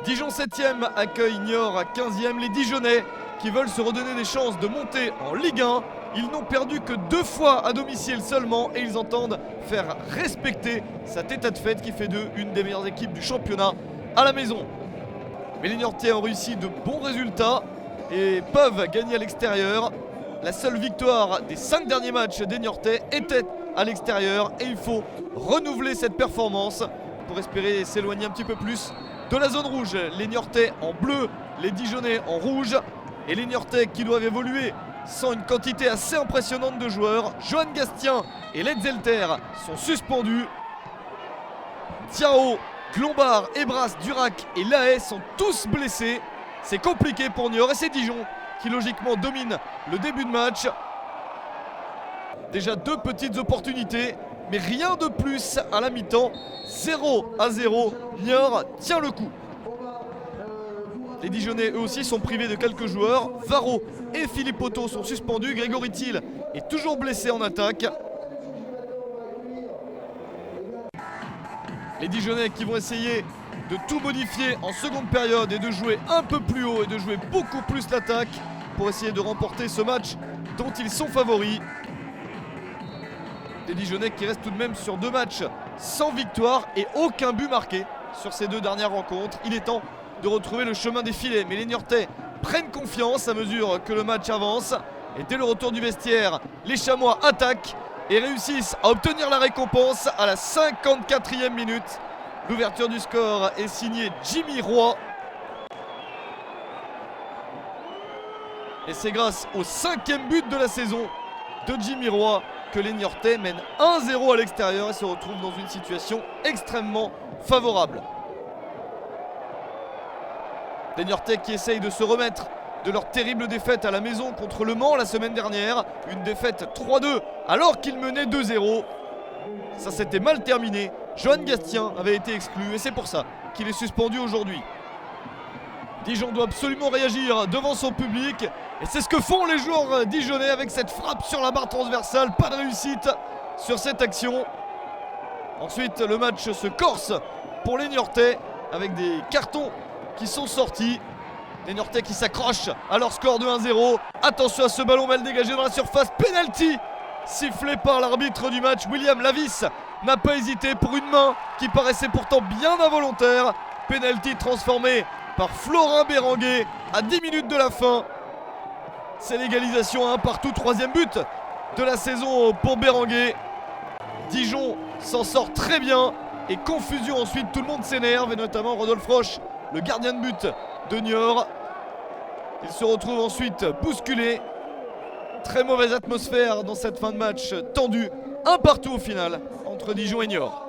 Dijon 7e accueille Niort 15e. Les Dijonais qui veulent se redonner des chances de monter en Ligue 1. Ils n'ont perdu que 2 fois à domicile seulement et ils entendent faire respecter cet état de fait qui fait d'eux une des meilleures équipes du championnat à la maison. Mais les Niortais ont réussi de bons résultats et peuvent gagner à l'extérieur. La seule victoire des 5 derniers matchs des Niortais était à l'extérieur et il faut renouveler cette performance pour espérer s'éloigner un petit peu plus de la zone rouge. Les Niortais en bleu, les Dijonais en rouge et les Niortais qui doivent évoluer sans une quantité assez impressionnante de joueurs. Johan Gastien et Letzelter sont suspendus. Thiao, Glombard, Ebras, Durac et Lahaye sont tous blessés. C'est compliqué pour Niort et c'est Dijon qui logiquement domine le début de match. Déjà 2 petites opportunités, mais rien de plus à la mi-temps. 0-0, Niort tient le coup. Les Dijonais eux aussi sont privés de quelques joueurs. Varro et Philippe Otto sont suspendus. Grégory Thiel est toujours blessé en attaque. Les Dijonais qui vont essayer de tout modifier en seconde période et de jouer un peu plus haut et de jouer beaucoup plus l'attaque pour essayer de remporter ce match dont ils sont favoris. Les Dijonais qui restent tout de même sur 2 matchs sans victoire et aucun but marqué sur ces 2 dernières rencontres. Il est temps de retrouver le chemin des filets, mais les Niortais prennent confiance à mesure que le match avance. Et dès le retour du vestiaire, les Chamois attaquent et réussissent à obtenir la récompense à la 54e minute. L'ouverture du score est signée Jimmy Roy. Et c'est grâce au 5e but de la saison de Jimmy Roy que les Niortais mènent 1-0 à l'extérieur et se retrouvent dans une situation extrêmement favorable. Les Niortais qui essayent de se remettre de leur terrible défaite à la maison contre Le Mans la semaine dernière. Une défaite 3-2 alors qu'ils menaient 2-0. Ça s'était mal terminé. Johan Gastien avait été exclu et c'est pour ça qu'il est suspendu aujourd'hui. Dijon doit absolument réagir devant son public et c'est ce que font les joueurs dijonnais avec cette frappe sur la barre transversale. Pas de réussite sur cette action. Ensuite le match se corse pour les Niortais avec des cartons qui sont sortis. Les Niortais qui s'accrochent à leur score de 1-0. Attention à ce ballon mal dégagé dans la surface. Penalty sifflé par l'arbitre du match. William Lavis n'a pas hésité pour une main qui paraissait pourtant bien involontaire. Penalty transformé par Florin Béranguet à 10 minutes de la fin. C'est l'égalisation à 1 partout. 3e but de la saison pour Béranguet. Dijon s'en sort très bien. Et confusion ensuite, tout le monde s'énerve et notamment Rodolphe Roche, le gardien de but de Niort. Il se retrouve ensuite bousculé. Très mauvaise atmosphère dans cette fin de match tendue. 1 partout au final entre Dijon et Niort.